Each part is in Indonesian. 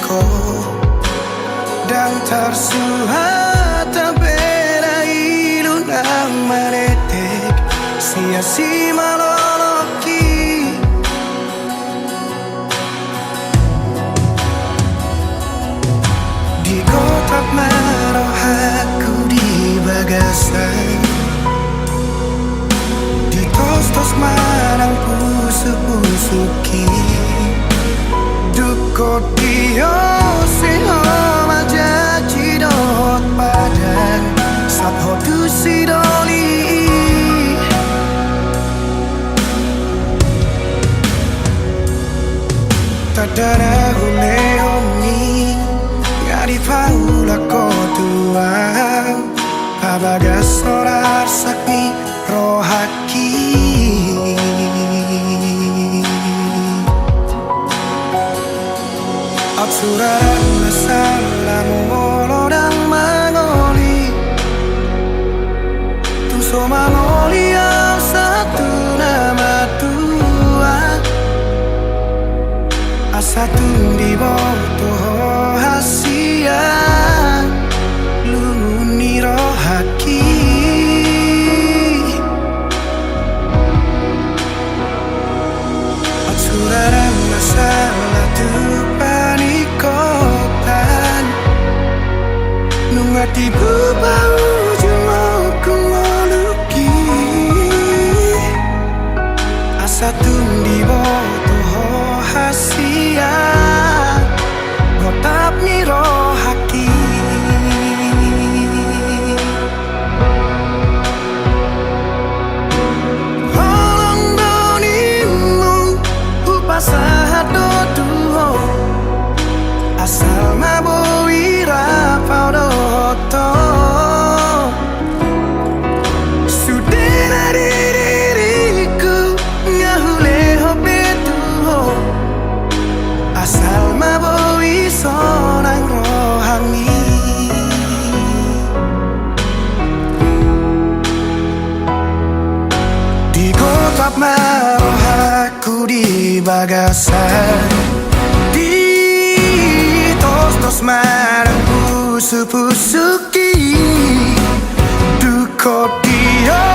ko dan tersuhat beda ilunang manetek sia-sia maloloki di kotak meroh aku di bagasan di tos-tos marang pusu-pusuki dukot dio seho majaji dot padang sabho tu sidoli tadara hule homi ngari paula kotua abagas sorar sakmi rohaki Atsuran masalah molo dan mangoli Tuso mangoli yang satu nama tua Asatu di bawah hasia Lumuni rohaki Atsuran masalah tuh Nungati bubau jumau kumoluki Asa tundi boto hasia Gotap niro haki Holong donimu upasahat doduho Asal maboi rapau doto Sudah diriku ngahule hobetuho Asal maboi sonang rohani Di kotap maroh aku di bagasan Tos marang pusu-pusuki Dukot dio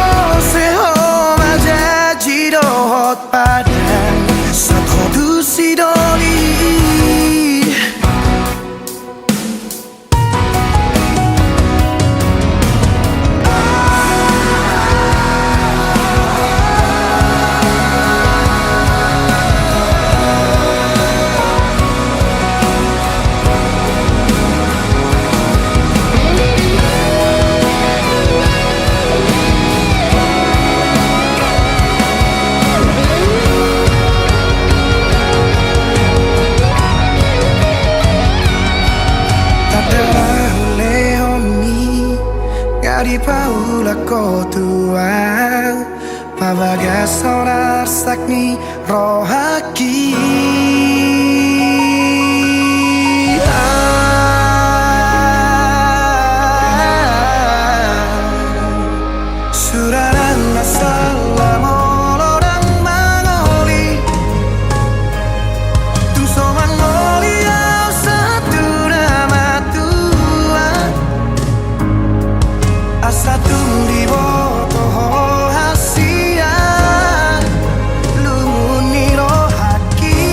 seho majaji dohot padang Sabho tu sidoli Di paula kotua Pabagas sonar sakni rohaki Suraran masalah molo dan mangoli Tuso mangoli yang satu nama tua Asatu di bawah hasia Lumuni rohaki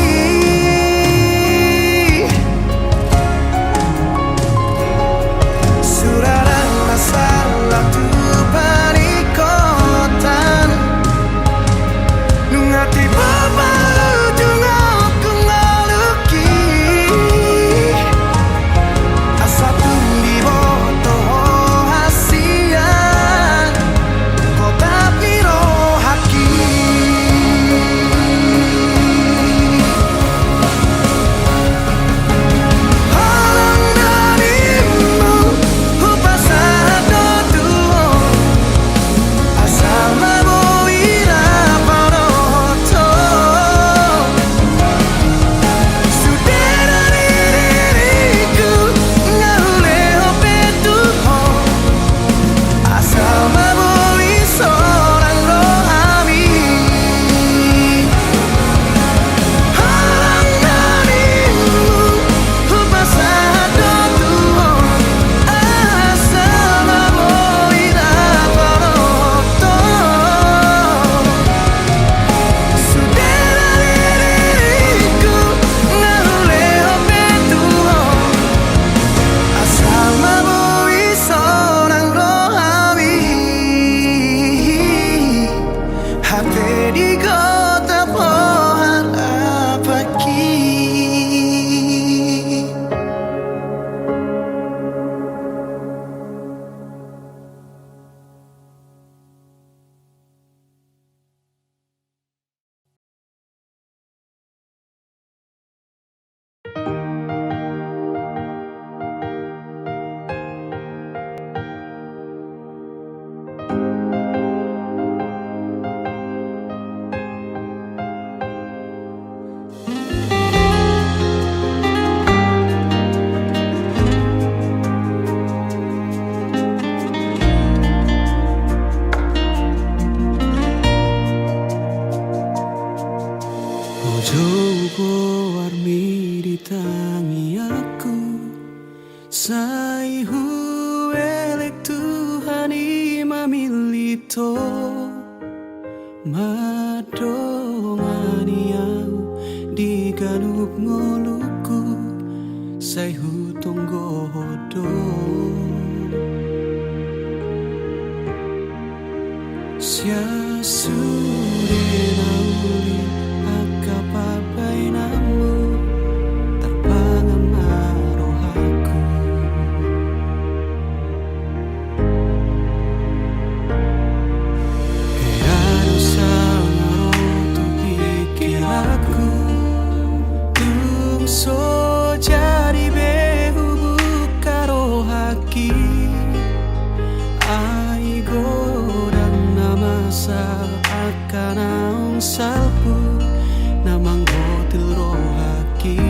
Sai huelek Tuhani mamilito madongani au di galup ngoluku sai hutunggo hodo sia sude nauli akapapai namu terpangan marohaku Erano sangaro tu pikir aku so jadi behu bukaro haki ai godang nama sal akan naung salpu namang gotil rohaki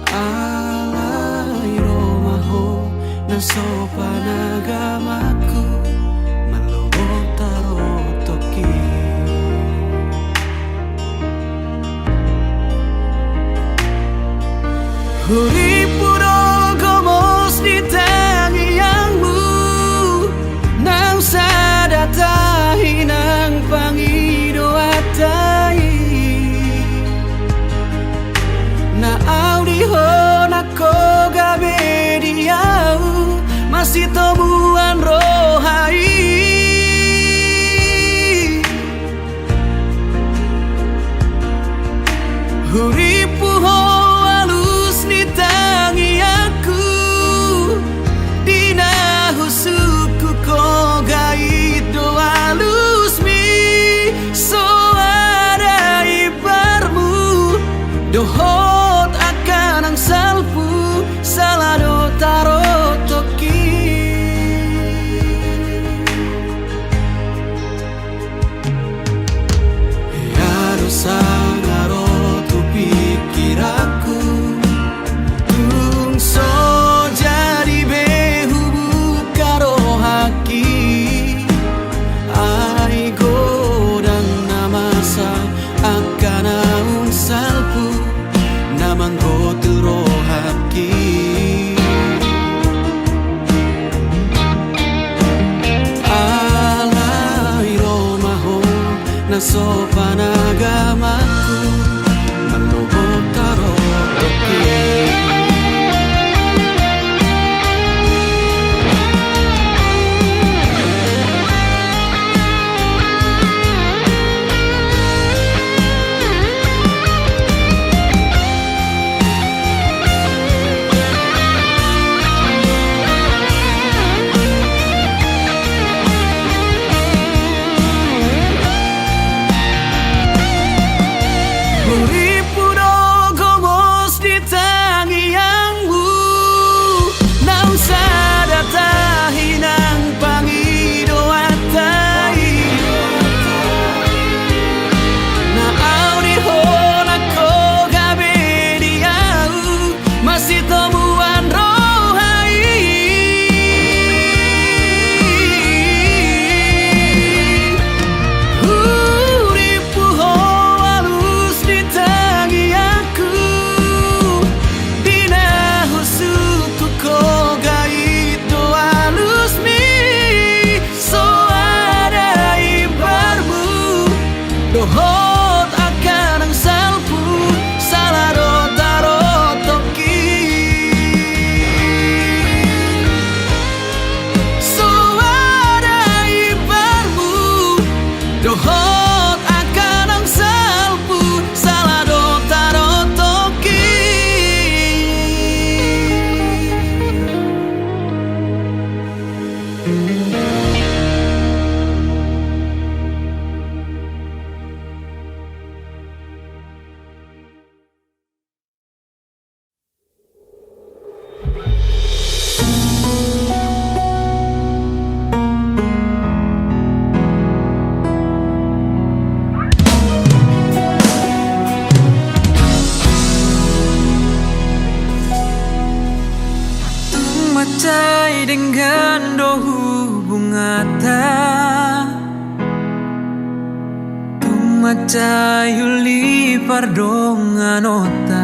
alai romaho na sopan agamaku malobotaro toki Huri puro gomos di tangiangmu Nang sadatahi nang pangido atai Na audiho na kogabe diau Masih tobuan rohai Huri puho suku ko gaido alus mi so ada ibarmu dohot akan ang salpu salado taro toki Yaro sangaro tu pikir aku tung so jadi behu ai godang namasa akan naung salpu namang gotil rohaki alai romaho na sopan agamaku malobotaro toki Dohot akan ang salpu salado taro toki So ada ibarmu Dohot akan ang salpu salado taro toki Macai dengan dohu bungata Tung macai uli pardongan ota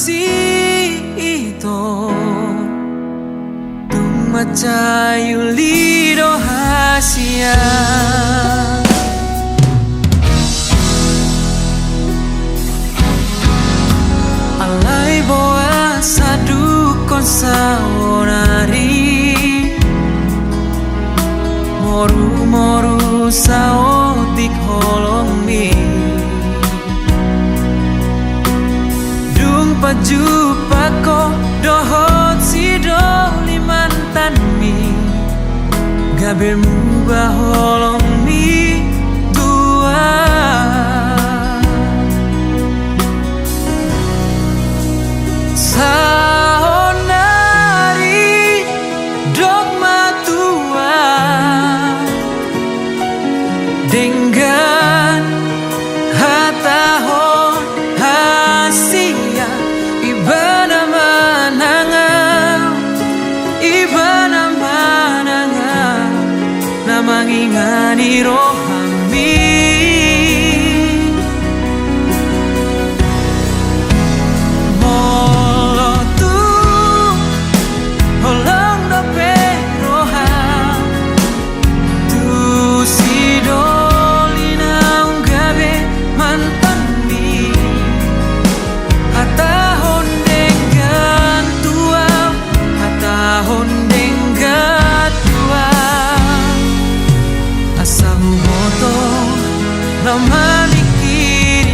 si ito tung macayu lido hasia alai boa sadu konsaonari moru sao tik holong mi dung paju pako dohot si doli mantan mi gaber mu baholong mi tua saonari dogma tua dengan hatahon hasia ibana mananga namangingani rohami molotu holong dope roha tu sido lama mikiri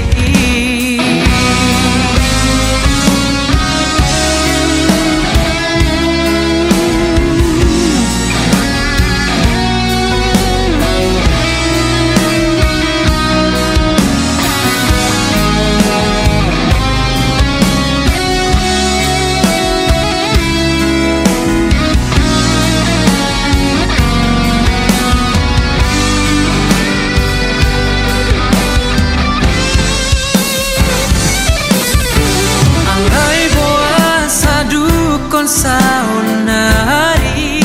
saonari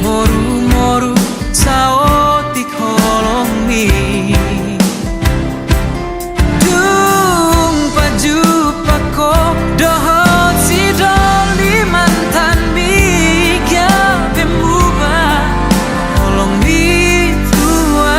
moru sao tik holong mi dung paju pako dohot si doli mantan mi gabe muba holong mi tua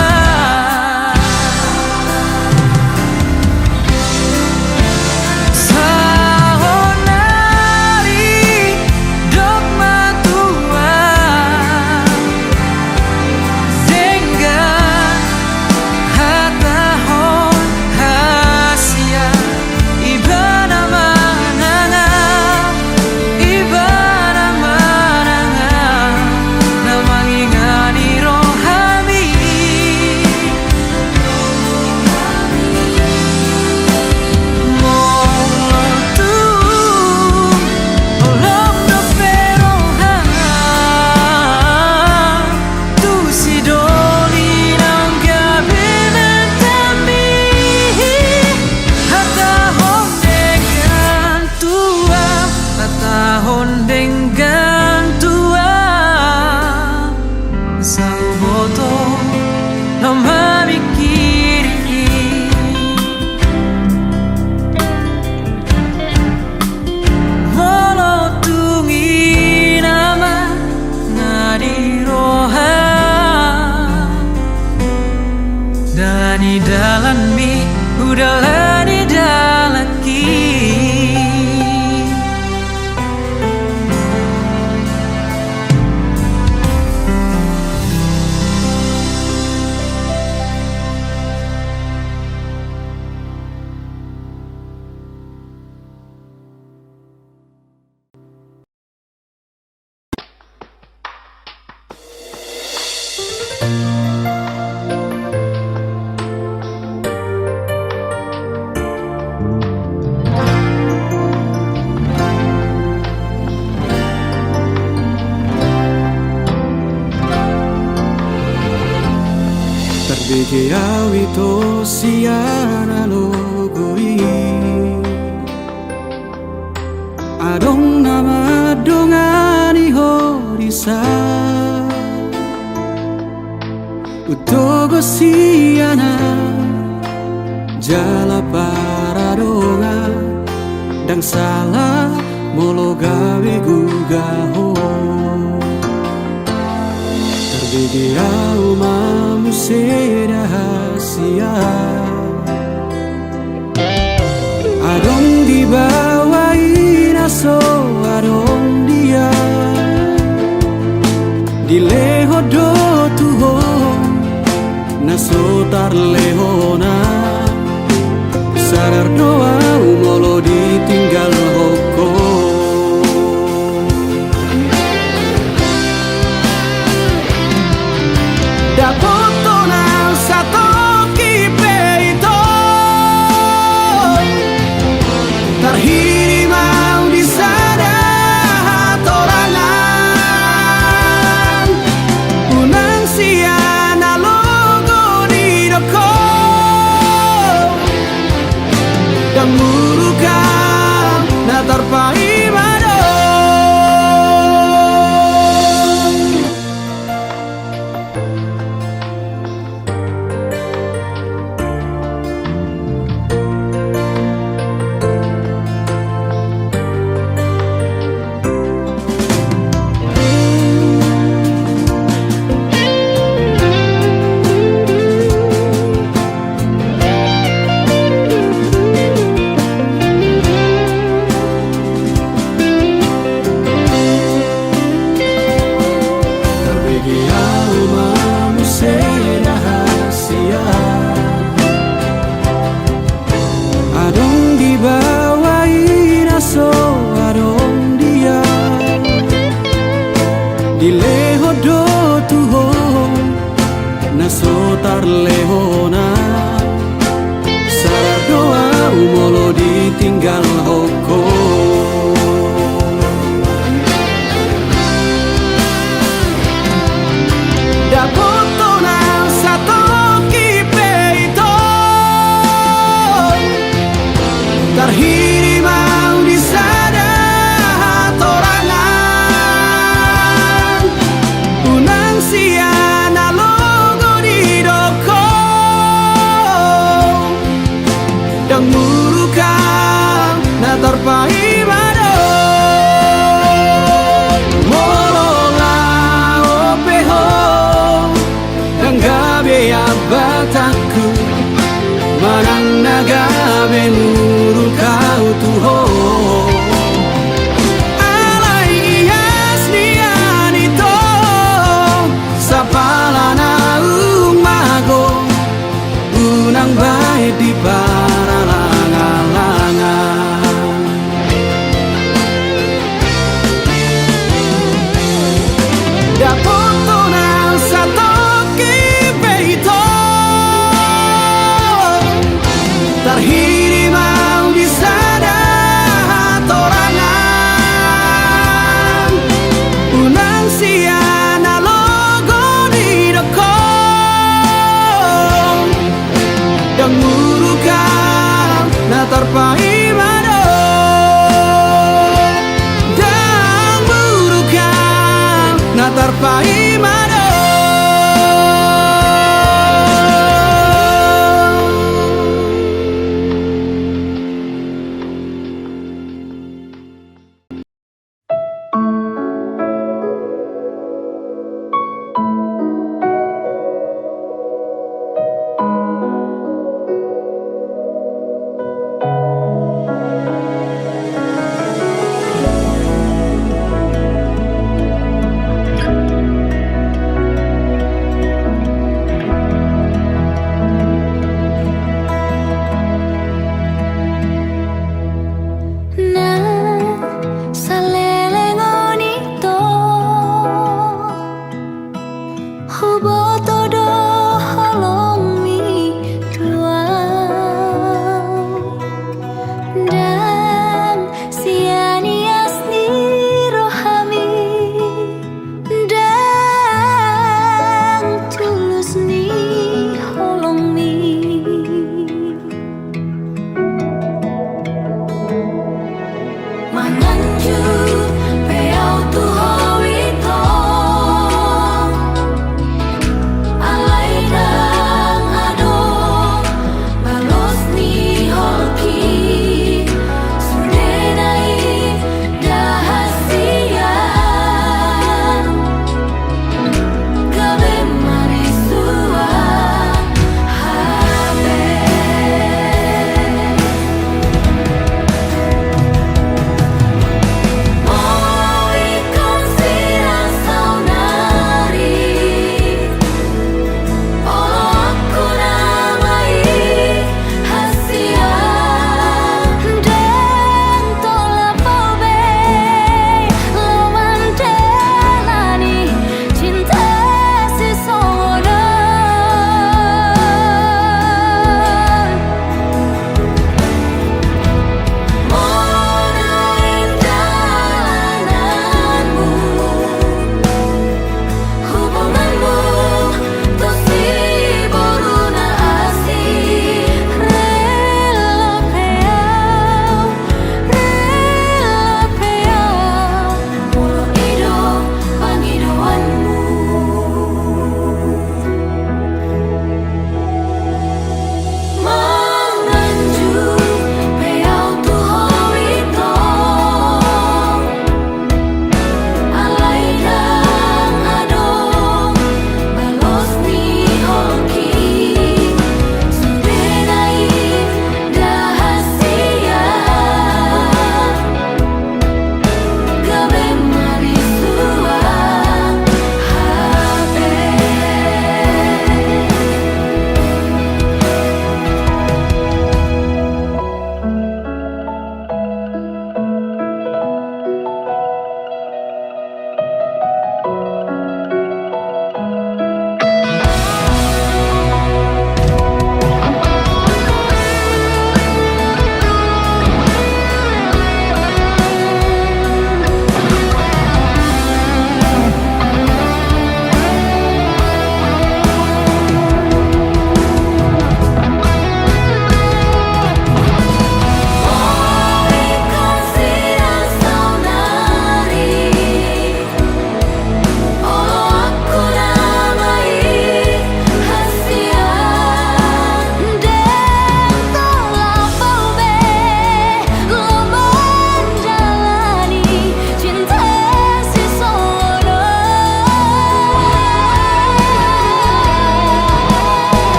Dani dalan mi udahlah di dalaki Bege awito siana logoi Adong nama dongani horisa Utogo siana Jala para donga Nang salah molo gawe gugaho Terbidia umamu rahasia Adong dibawain aso adong dia Dileho do tuho naso tar lehona Sadar doa umolo ditinggal hoko Dapoto na satu kipe itu Terhirimau di sana torangan Unang siana logo di doko Dan murukam na terpai mado Dileho do tuho naso tar lehona Sadar doa umolo ditinggal hoko Dapoto na satu kipe itu Terhirimau di sana torangan Unang siana logo di doko Dan murukam na terpai mado Molola opeho Dan gabe abataku Manang nagabe murukau tuho Alai ias nian itu Sapalana umago Unang baik di para langan-langan Dapoto na satu kipe itu Terhirimau di sana torangan Unang siana logo di doko Dan murukam na terpai mado Dan murukam na terpai mado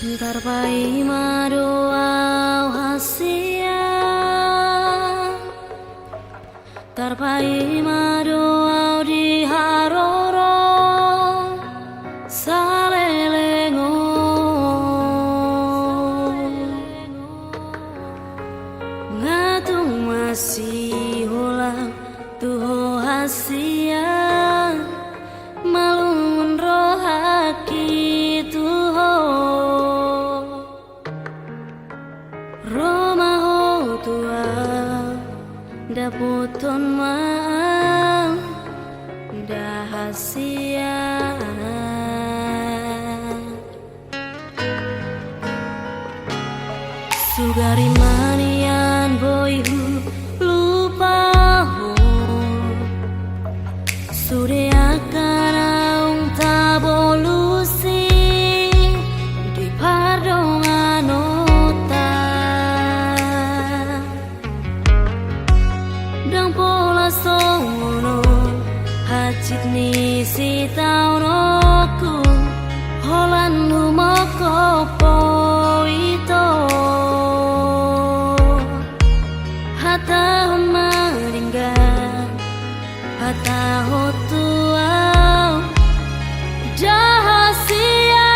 Tarpai madoa hasia, tarpai madoa di haroro salelengo, ngatung masih ulang tuho hasia, malun rohaki tuho. Roma ho tua daputon maang dahasia, sugari manian boyhu lupa ho sude akan aung tabolusi di pardongan ota dang pola sono hacit ni si taunoku holan humoko poito hata maringgan hata hotuau jahasia,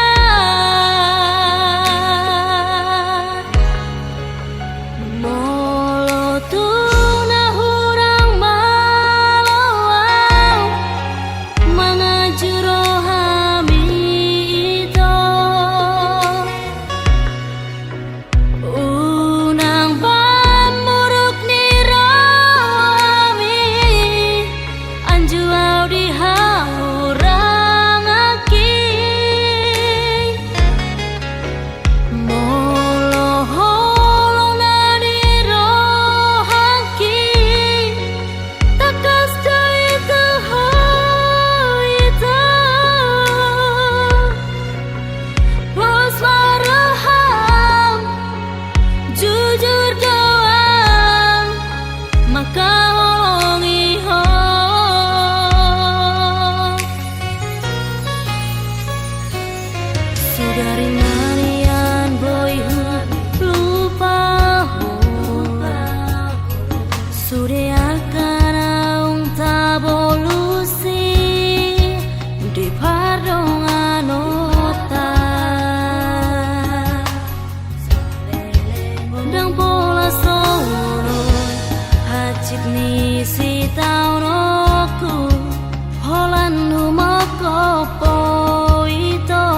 molo tuna hurang malawau mangajuro hami ito unang pamuruk ni rami anjuau di haurang aki molo holo na di rohaki takas dai tu hoita bos maraham jujur doang maka holongi ho sugari manian boyhu lupa ho sude akan aung tabolusi di pardongan ota dang pola sono hacit ni si taunoku holan humoko poito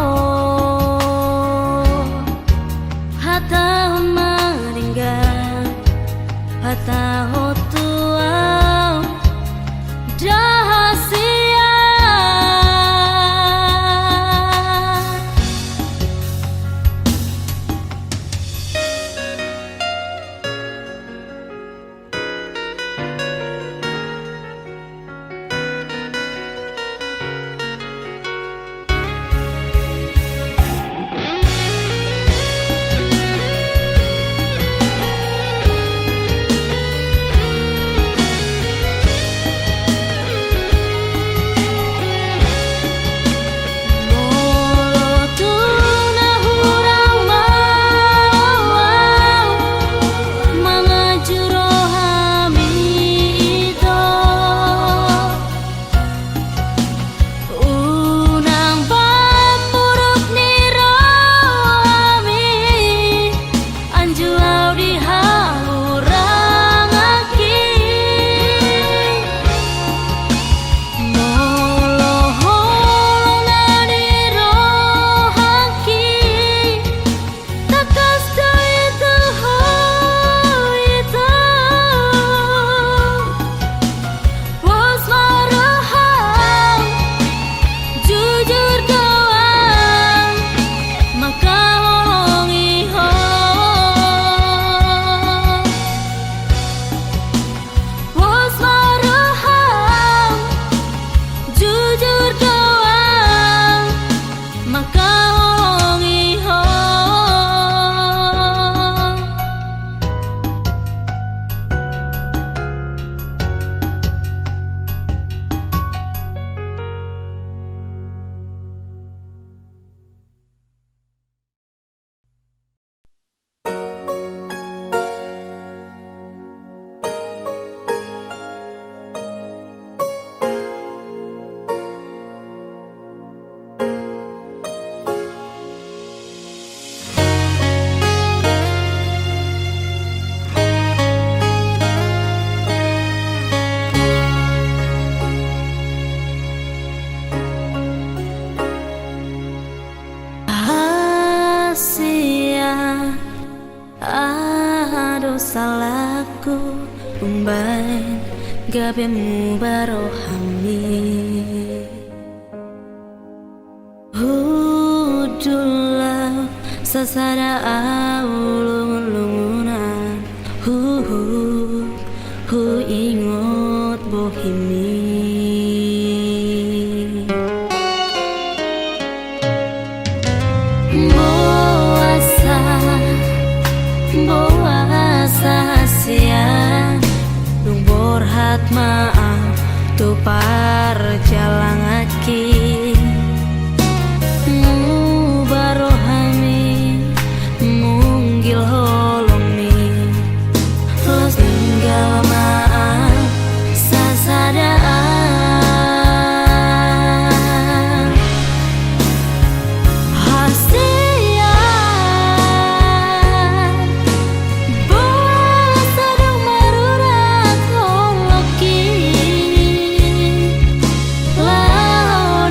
hata maringgan hata hotuau jahasia. aku umbain gabemu barohami Hudulah sasada aulung-lungunan Hu ingot bohimi Boasa siang Dung borhat maaf Tu parjalang aki Barohami Munggil holomi Los tinggal maaf Sasadaan Hasian Boasa dong marurat holoki Lao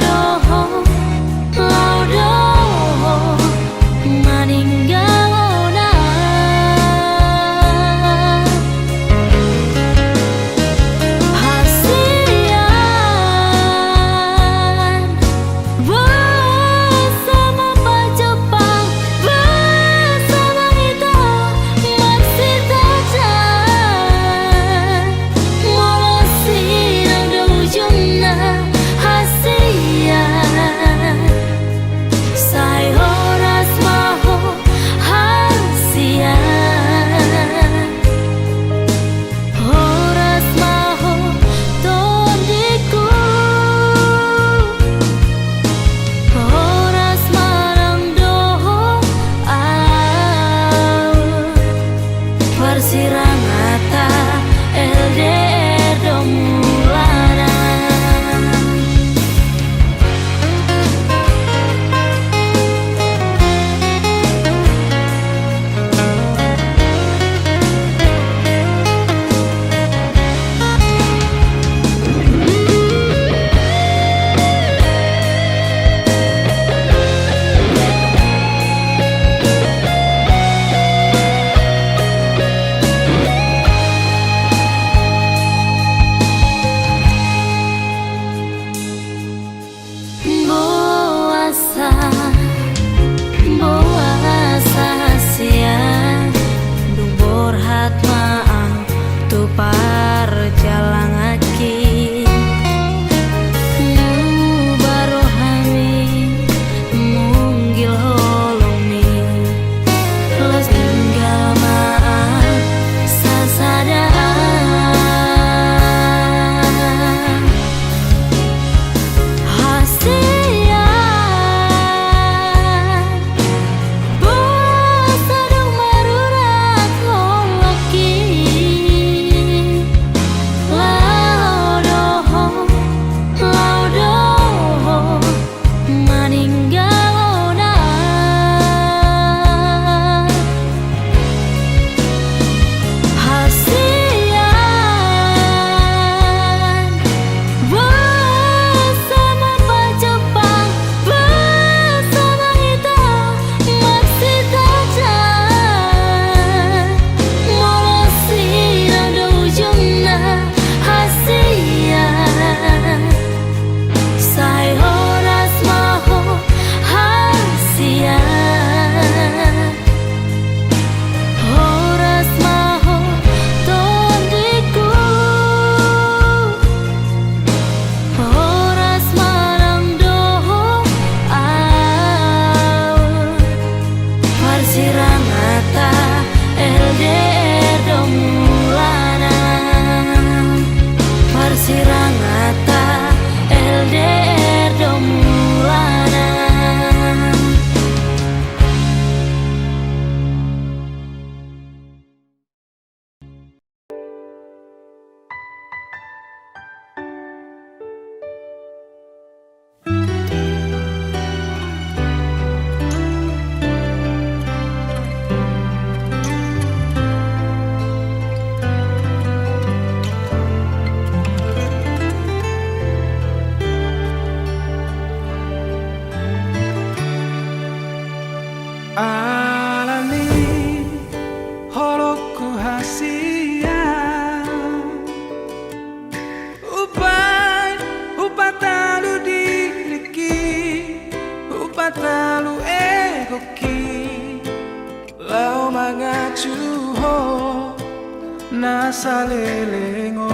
salelengo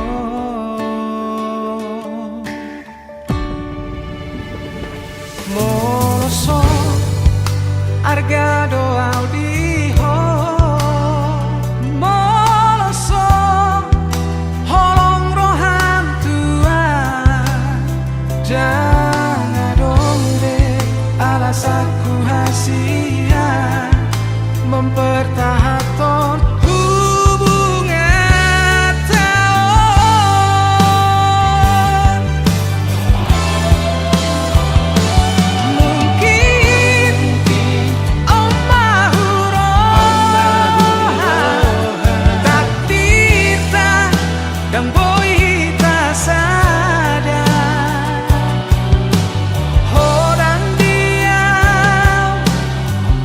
moloso arga doa diho moloso holong rohan tua jangan dong deh alasanku hasia mempertahankan hubungan tahun mungkin takdir tak dan boy tak sadar orang diam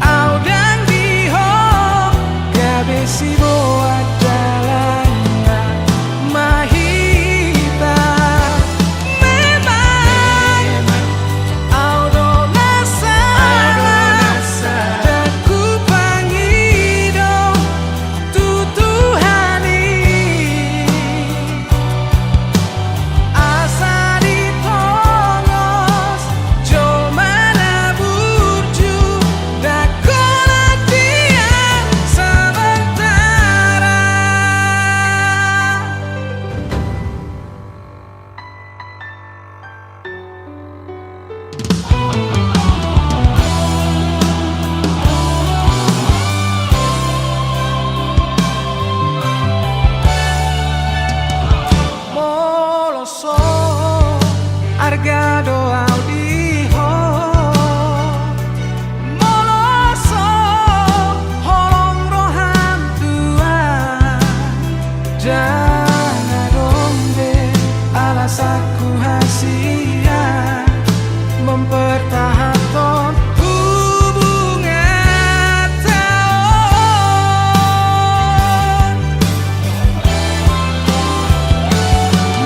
audang diho gabesi boa jalannya mahita memang audo nasara dan ku pangido tutuhani asa ditongos jo mana burju dakona diam sementara. Moloso arga doa diho moloso holong rohan tua jangan dong deh alasanku hasia mempertahankan hubungan tahun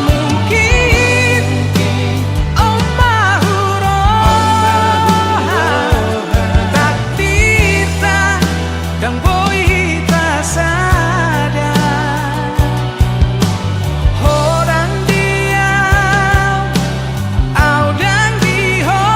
mungkin takdir tak dan boy tak sadar orang diam audang diho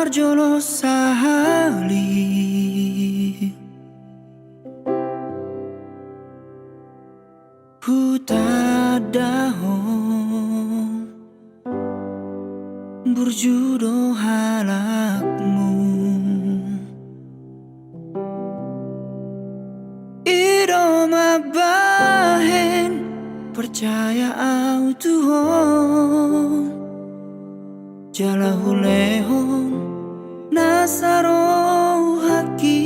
Marjolo sahali Huta dahong Burjudo halakmu Iroma bahen Percaya au Tuhan Jalahu lehon Nasaro haki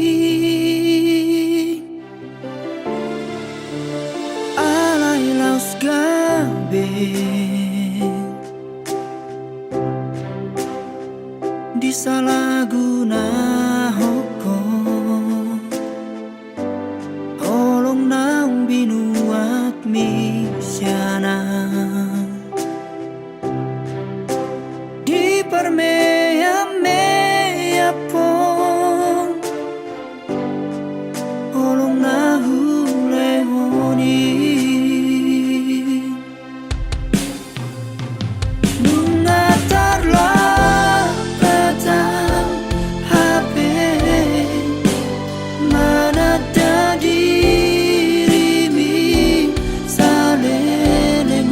Alai laus gabe Disalahguna hukum Holong naung binuat misyana Di permea-mea pon Holong nahu lehoni Mengatarlah petang HP Mana dirimu salele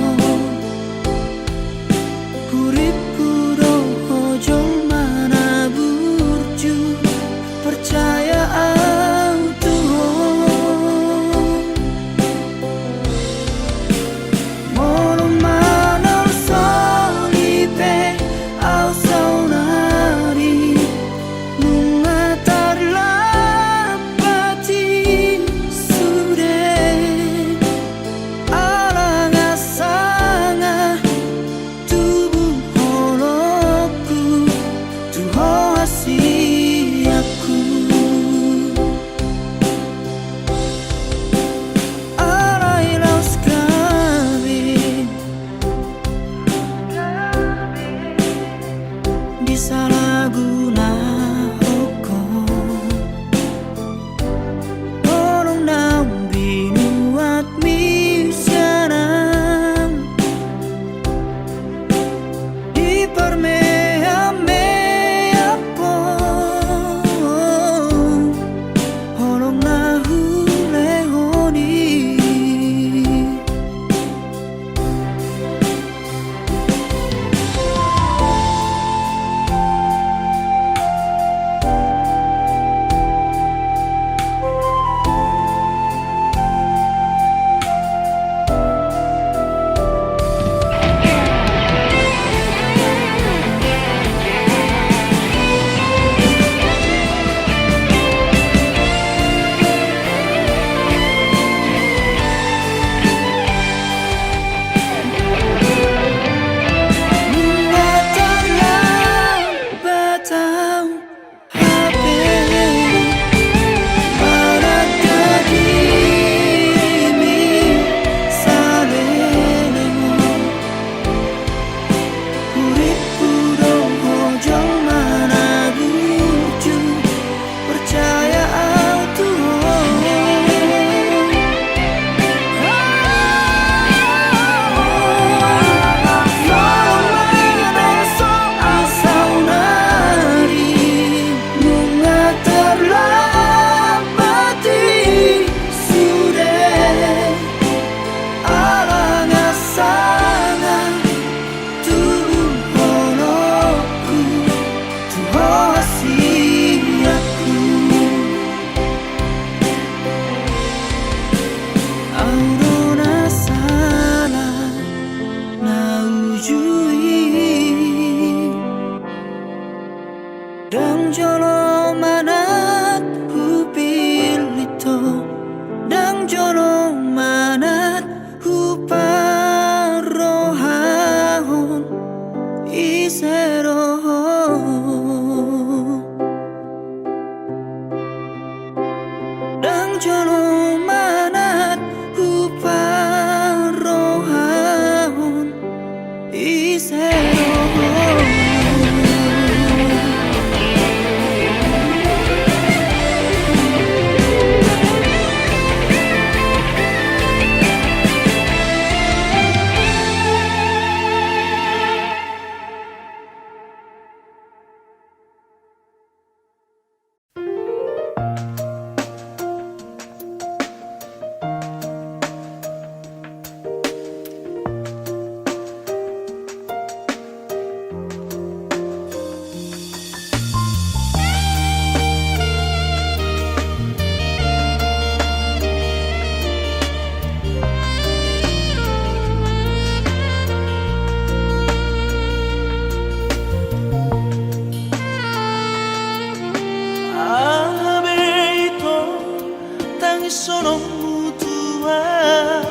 その無とは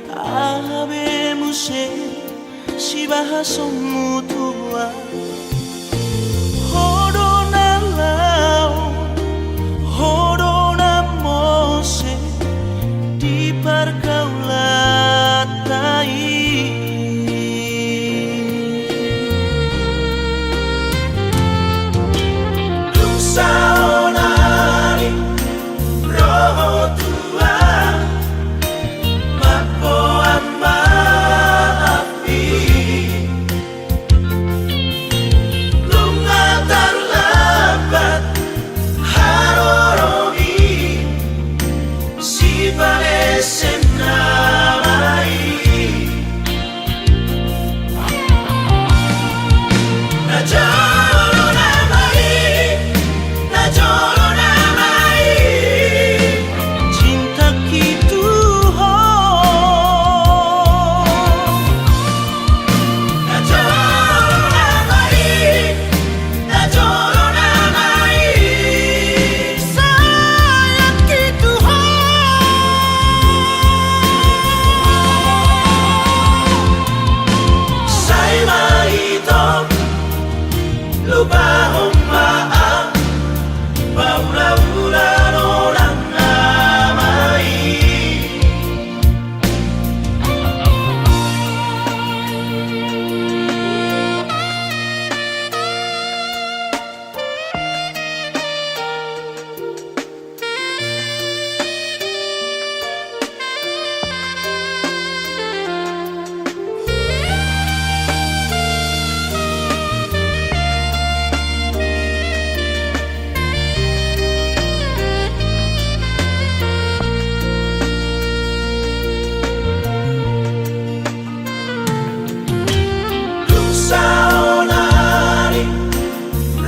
あべむせしばはそむとはほどならほどなもせ di pergaulan Saonari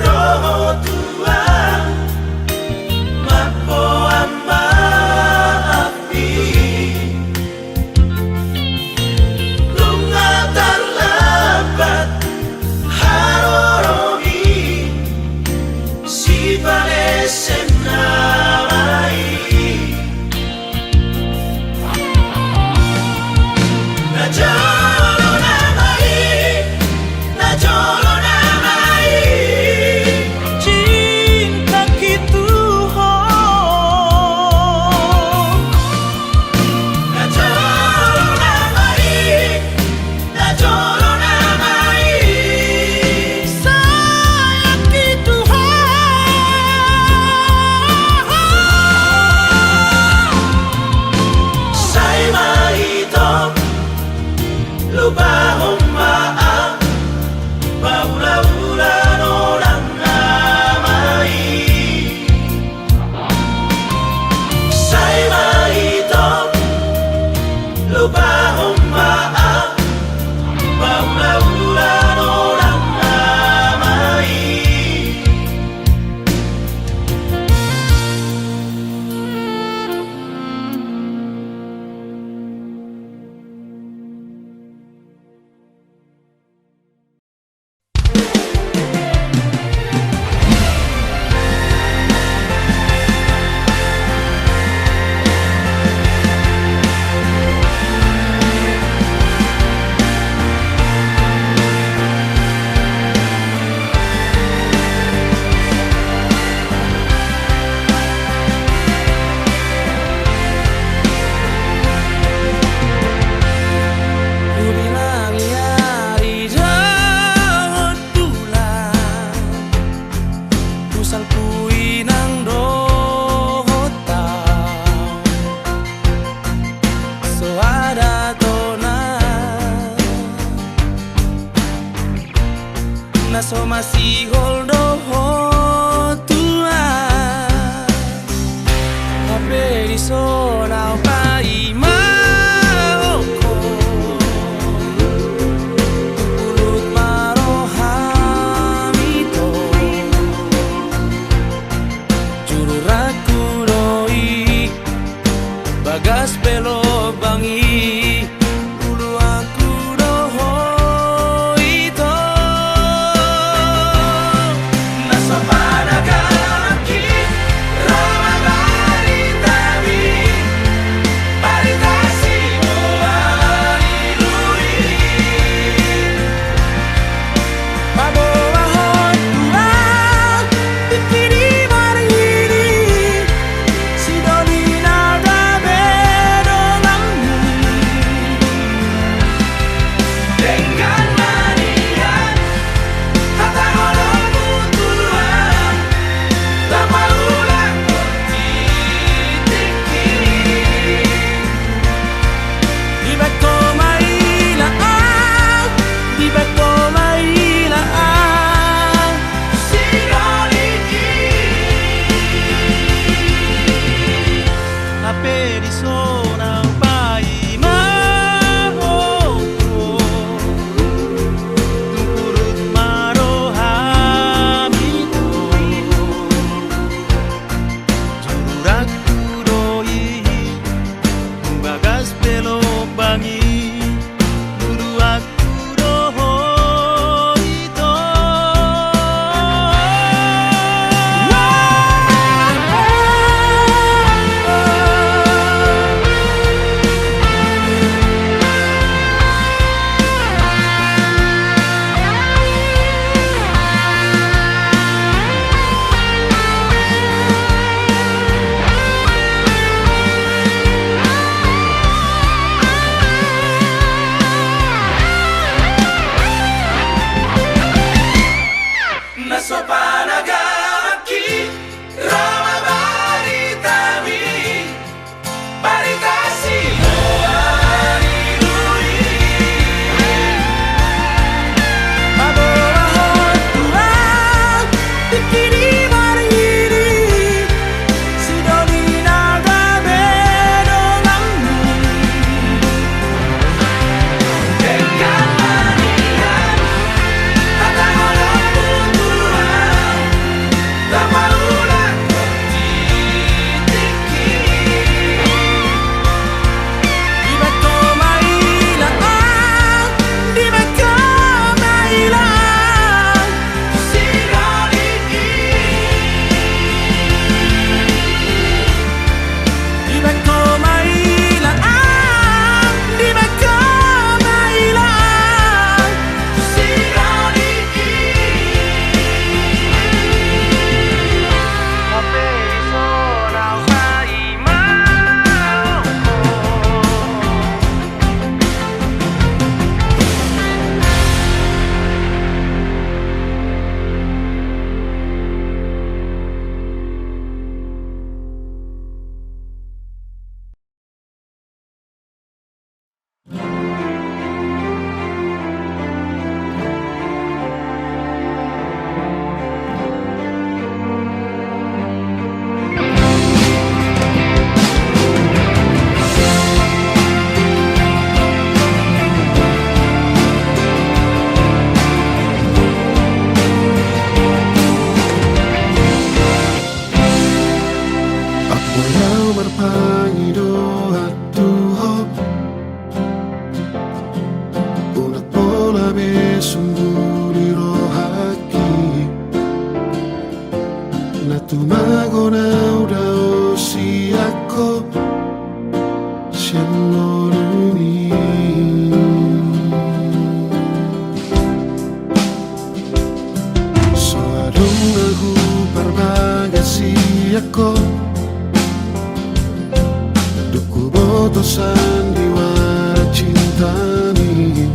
roho tua mapoan maapi lunga tarlabat harorogi si parece namai so masih holdo tua Hape di so now pai maoko Pulut marohamito Juru raku doi Bagas pelo bangi Ulu aku doho ito Naso pada kaki Rama barita Sumayaw marpangido at tuhok Unak pola besunduliro haki Na tumago na udao si ako Siamo lumi So adong aku parbagasi ako Duku botosan diwara cintani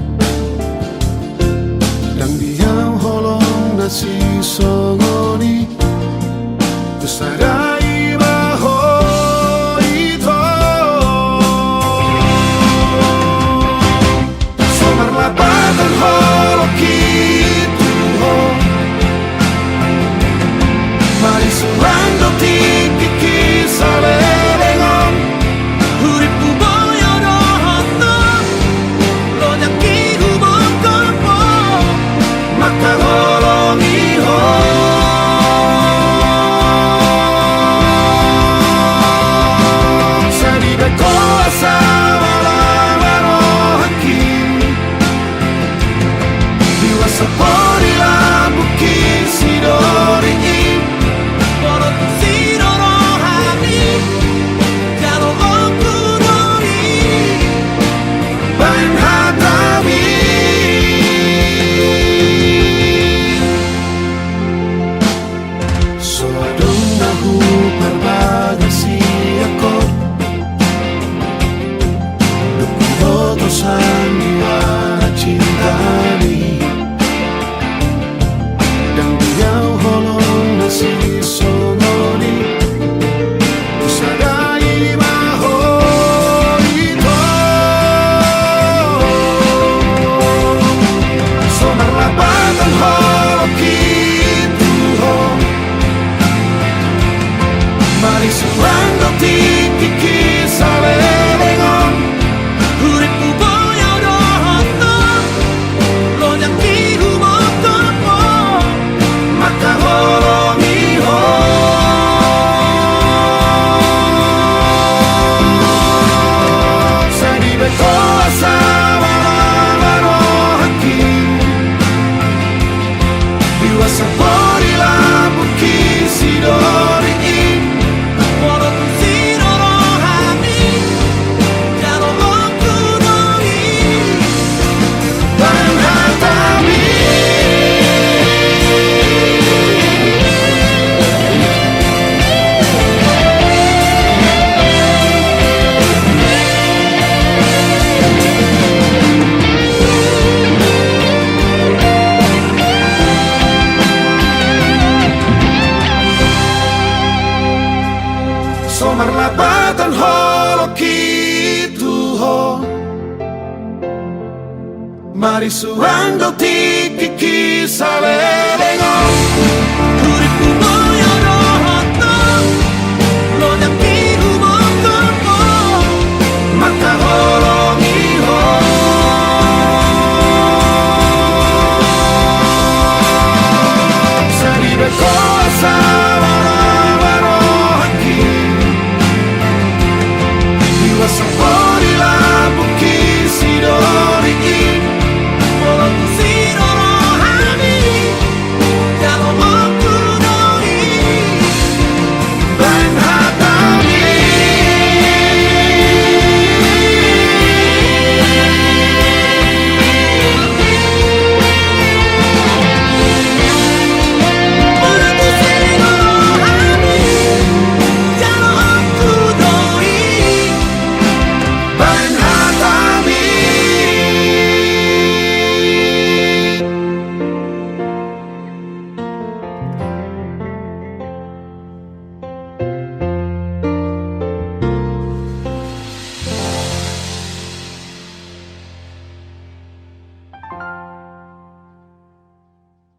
Dan diam holong nasi songoni Besarai baho ito Somar lapatan holong kitu ho Mari surando tiki kisale Sandiwara cintani Dan diau holong nasi sononi Usadai maho ito Sonar lapatan holong kitu ho Mari surando tiki kisale lengon Somar lapatan holo kitu ho Mari surando tiki kisale lengon